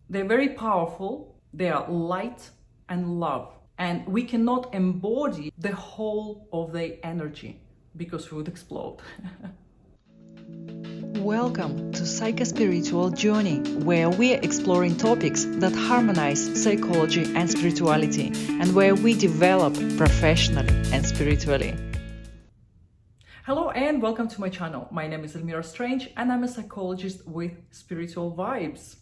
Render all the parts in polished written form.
They're very powerful. They are light and love. And we cannot embody the whole of their energy because we would explode. Welcome to Psycho-Spiritual Journey, where we're exploring topics that harmonize psychology and spirituality, and where we develop professionally and spiritually. Hello and welcome to my channel. My name is Elmira and I'm a psychologist with spiritual vibes.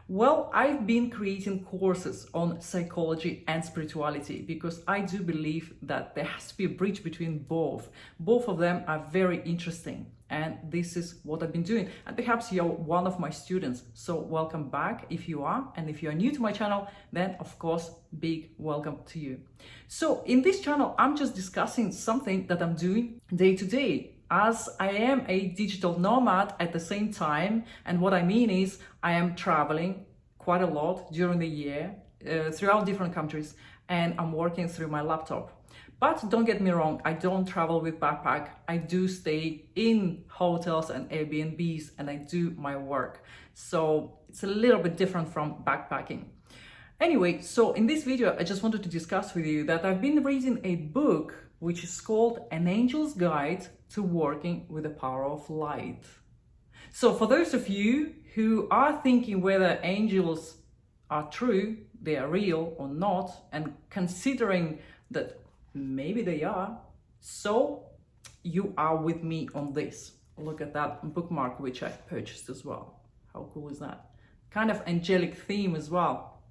Well, I've been creating courses on psychology and spirituality because I do believe that there has to be a bridge between both. Both of them are very interesting, and this is what I've been doing. And perhaps you're one of my students, so welcome back if you are. And if you are new to my channel, then of course, big welcome to you. So in this channel, I'm just discussing something that I'm doing day to day, as I am a digital nomad at the same time. And what I mean is I am traveling quite a lot during the year throughout different countries, and I'm working through my laptop. But don't get me wrong, I don't travel with backpack. I do stay in hotels and Airbnbs, and I do my work. So it's a little bit different from backpacking. Anyway, so in this video, I just wanted to discuss with you that I've been reading a book which is called An Angel's Guide to Working with the Power of Light. So for those of you who are thinking whether angels are true, they are real or not, and considering that maybe they are, so you are with me on this. Look at that bookmark, which I purchased as well. How cool is that? Kind of angelic theme as well.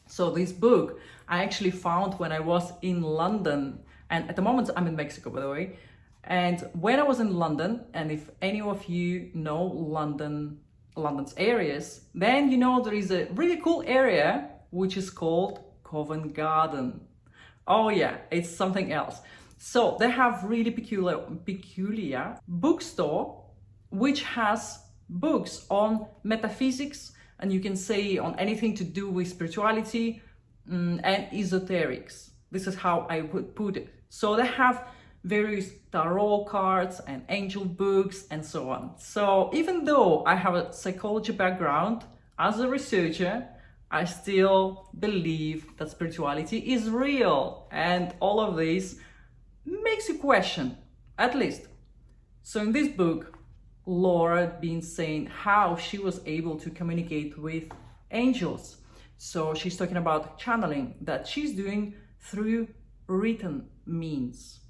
So this book I actually found when I was in London, and at the moment I'm in Mexico, by the way. And when I was in London, and if any of you know London's areas, then you know there is a really cool area which is called Covent Garden. Oh yeah, it's something else. So they have really peculiar bookstore which has books on metaphysics, and you can say on anything to do with spirituality and esoterics. This is how I would put it. So they have various tarot cards and angel books and so on. So even though I have a psychology background as a researcher, I still believe that spirituality is real, and all of this makes you question, at least. So in this book, Laura been saying how she was able to communicate with angels. So she's talking about channeling that she's doing through written means.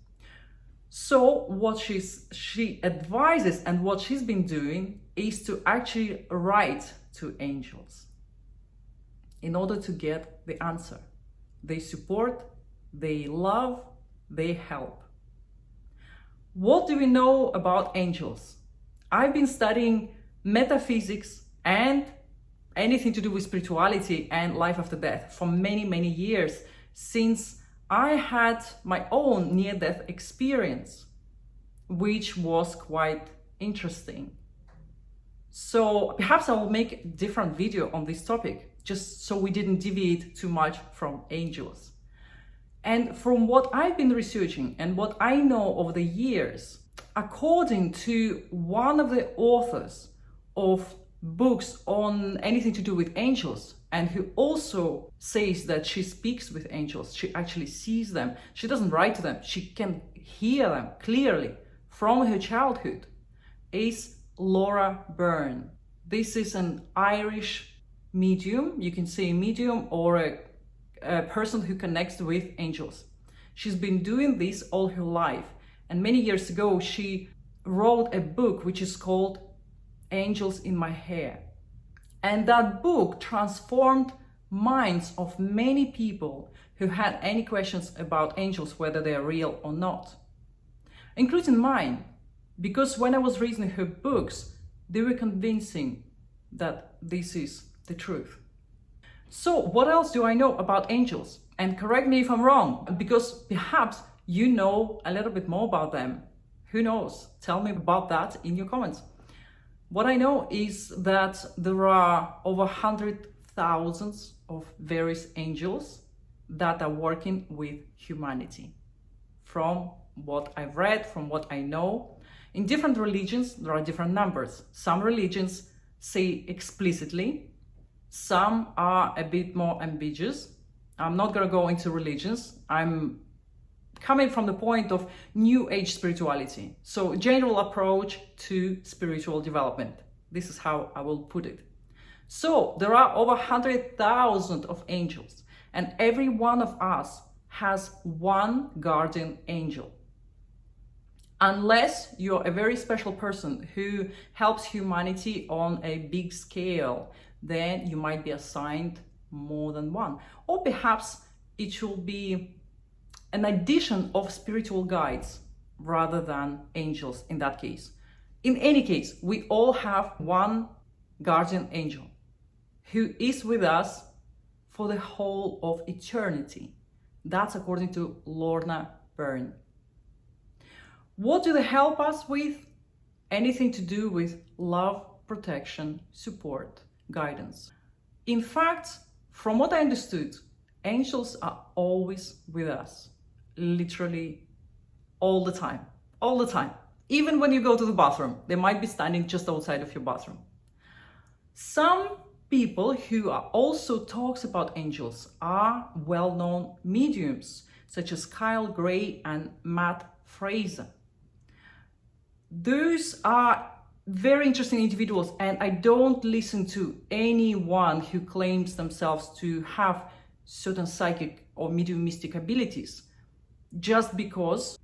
So what she advises and what she's been doing is to actually write to angels in order to get the answer. They support, they love, they help. What do we know about angels? I've been studying metaphysics and anything to do with spirituality and life after death for many, many years, since I had my own near-death experience, which was quite interesting. So perhaps I will make a different video on this topic, just so we didn't deviate too much from angels. And from what I've been researching and what I know over the years, according to one of the authors of books on anything to do with angels, and who also says that she speaks with angels, she actually sees them, she doesn't write to them, she can hear them clearly from her childhood, is Lorna Byrn. This is an Irish medium, you can say medium, or a person who connects with angels. She's been doing this all her life, and many years ago she wrote a book which is called Angels in My Hair. And that book transformed minds of many people who had any questions about angels, whether they are real or not, including mine, because when I was reading her books, they were convincing that this is the truth. So what else do I know about angels? And correct me if I'm wrong, because perhaps you know a little bit more about them. Who knows? Tell me about that in your comments. What I know is that there are over 100,000 of various angels that are working with humanity. From what I've read, from what I know, in different religions, there are different numbers. Some religions say explicitly, Some are a bit more ambiguous. I'm not going to go into religions. I'm coming from the point of New Age spirituality. So general approach to spiritual development. This is how I will put it. So there are over 100,000 of angels, and every one of us has one guardian angel. Unless you're a very special person who helps humanity on a big scale, then you might be assigned more than one. Or perhaps it should be an addition of spiritual guides rather than angels in that case. In any case, we all have one guardian angel who is with us for the whole of eternity. That's according to Lorna Byrn. What do they help us with? Anything to do with love, protection, support, guidance. In fact, from what I understood, angels are always with us. Literally all the time. All the time. Even when you go to the bathroom, they might be standing just outside of your bathroom. Some people who are also talks about angels are well-known mediums, such as Kyle Gray and Matt Fraser. Those are very interesting individuals, and I don't listen to anyone who claims themselves to have certain psychic or mediumistic abilities, just because,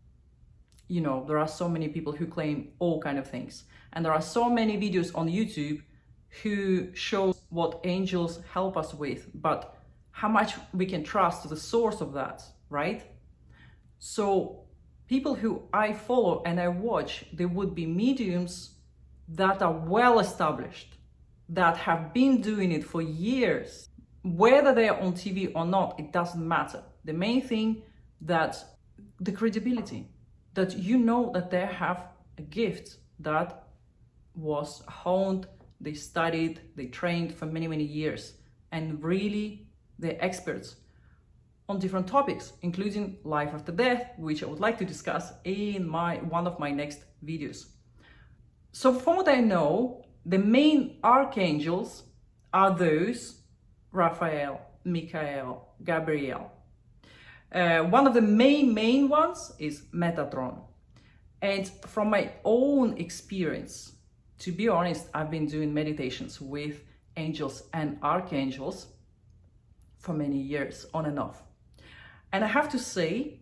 you know, there are so many people who claim all kind of things. And there are so many videos on YouTube who show what angels help us with, but how much we can trust the source of that, right? So people who I follow and I watch, they would be mediums that are well established, that have been doing it for years. Whether they are on TV or not, it doesn't matter. The main thing that the credibility, that you know that they have a gift that was honed, they studied, they trained for many, many years, and really they're experts on different topics, including life after death, which I would like to discuss in one of my next videos. So from what I know, the main archangels are those Raphael, Michael, Gabriel. One of the main ones is Metatron. And from my own experience, to be honest, I've been doing meditations with angels and archangels for many years, on and off. And I have to say,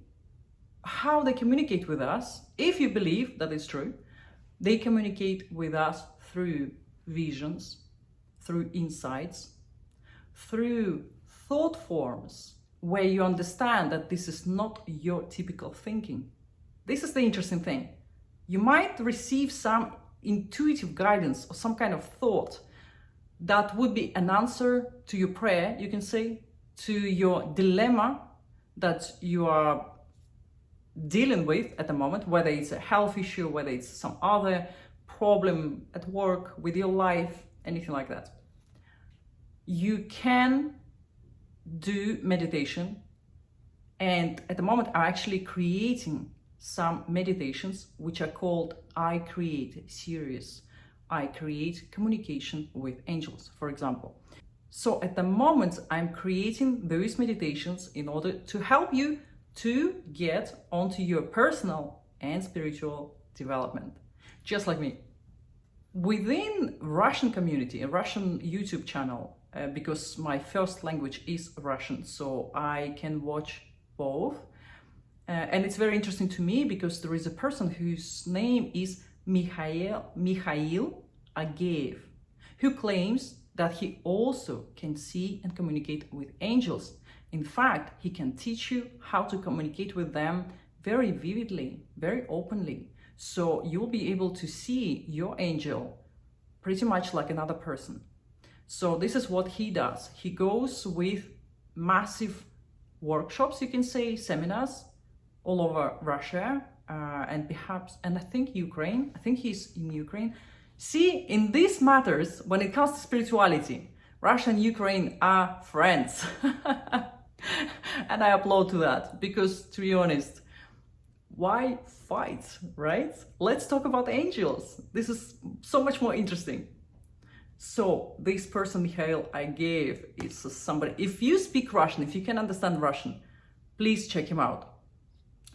how they communicate with us, if you believe that it's true, they communicate with us through visions, through insights, through thought forms, where you understand that this is not your typical thinking. This is the interesting thing. You might receive some intuitive guidance or some kind of thought that would be an answer to your prayer, you can say, to your dilemma that you are dealing with at the moment, whether it's a health issue, whether it's some other problem at work, with your life, anything like that. You can do meditation, and at the moment I'm actually creating some meditations which are called I Create series. I create communication with angels, for example. So at the moment I'm creating those meditations in order to help you to get onto your personal and spiritual development, just like me. Within Russian community, a Russian YouTube channel, because my first language is Russian, so I can watch both. And it's very interesting to me because there is a person whose name is Mikhail Ageev, who claims that he also can see and communicate with angels. In fact, he can teach you how to communicate with them very vividly, very openly. So you'll be able to see your angel pretty much like another person. So this is what he does. He goes with massive workshops, you can say, seminars all over Russia, and I think Ukraine. I think he's in Ukraine. See, in these matters, when it comes to spirituality, Russia and Ukraine are friends. And I applaud to that, because to be honest, why fight, right? Let's talk about angels. This is so much more interesting. So this person, Mikhail, I gave is somebody, if you speak Russian, if you can understand Russian, please check him out.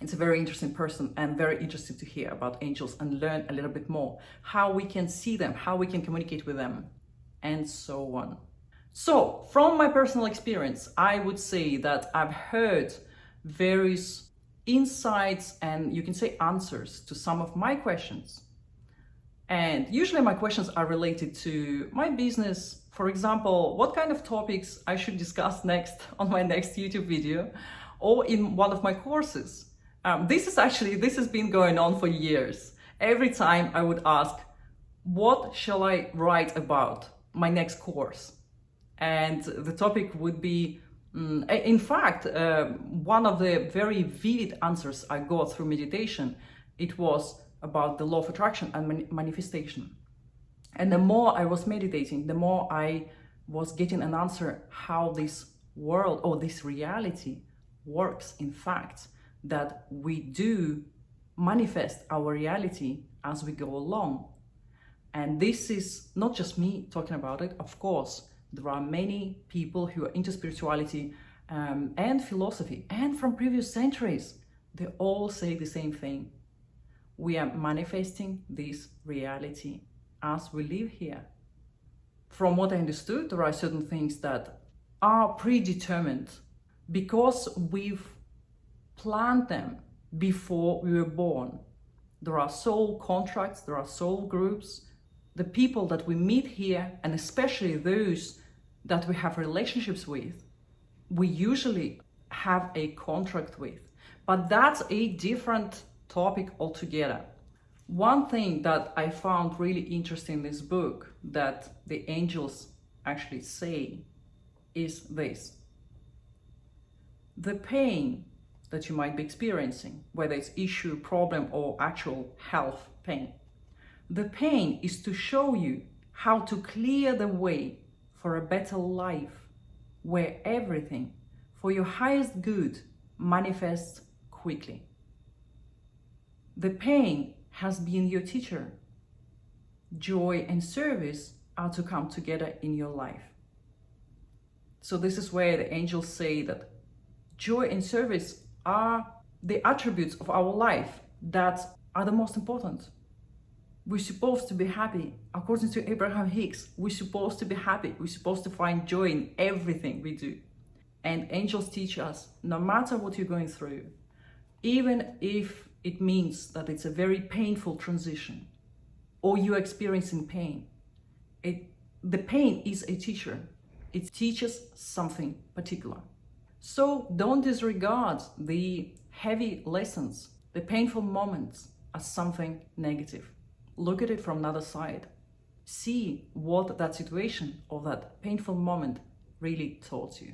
It's a very interesting person and very interesting to hear about angels and learn a little bit more, how we can see them, how we can communicate with them, and so on. So from my personal experience, I would say that I've heard various insights and you can say answers to some of my questions. And usually my questions are related to my business. For example, what kind of topics I should discuss next on my next YouTube video or in one of my courses. This has been going on for years. Every time I would ask, what shall I write about my next course? And the topic would be, in fact, one of the very vivid answers I got through meditation, it was about the law of attraction and manifestation. And the more I was meditating, the more I was getting an answer how this world or this reality works, in fact, that we do manifest our reality as we go along. And this is not just me talking about it. Of course, there are many people who are into spirituality and philosophy and from previous centuries. They all say the same thing. We are manifesting this reality as we live here. From what I understood, there are certain things that are predetermined because we've planned them before we were born. There are soul contracts, there are soul groups. The people that we meet here, and especially those that we have relationships with, we usually have a contract with. But that's a different topic altogether. One thing that I found really interesting in this book that the angels actually say is this. The pain that you might be experiencing, whether it's issue, problem, or actual health pain, the pain is to show you how to clear the way for a better life where everything for your highest good manifests quickly. The pain has been your teacher. Joy and service are to come together in your life. So this is where the angels say that joy and service are the attributes of our life that are the most important. We're supposed to be happy. According to Abraham Hicks, we're supposed to be happy. We're supposed to find joy in everything we do. And angels teach us, no matter what you're going through, even if it means that it's a very painful transition or you're experiencing pain, the pain is a teacher. It teaches something particular. So don't disregard the heavy lessons, the painful moments as something negative. Look at it from another side. See what that situation or that painful moment really taught you.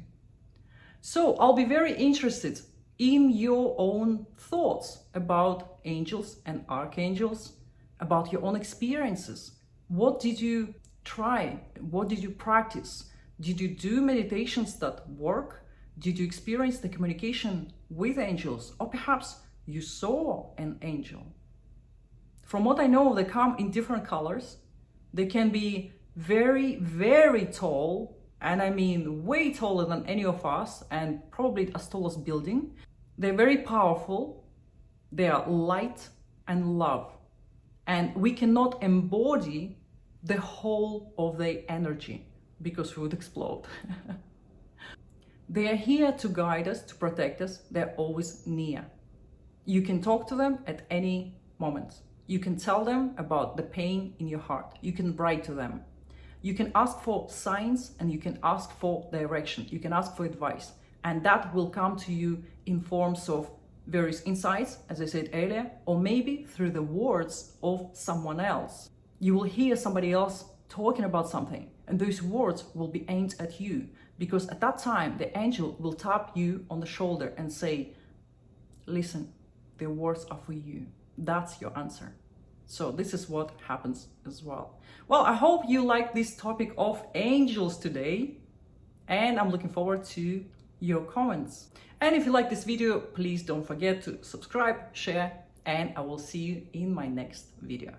So I'll be very interested in your own thoughts about angels and archangels, about your own experiences. What did you try? What did you practice? Did you do meditations that work? Did you experience the communication with angels? Or perhaps you saw an angel? From what I know, they come in different colors. They can be very, very tall, and I mean way taller than any of us, and probably as tall as a building. They're very powerful. They are light and love. And we cannot embody the whole of their energy because we would explode. They are here to guide us, to protect us. They're always near. You can talk to them at any moment. You can tell them about the pain in your heart. You can write to them. You can ask for signs and you can ask for direction. You can ask for advice. And that will come to you in forms of various insights, as I said earlier, or maybe through the words of someone else. You will hear somebody else talking about something, and those words will be aimed at you, because at that time, the angel will tap you on the shoulder and say, listen, the words are for you. That's your answer. So this is what happens as well. Well, I hope you like this topic of angels today, and I'm looking forward to your comments. And if you like this video, please don't forget to subscribe, share, and I will see you in my next video.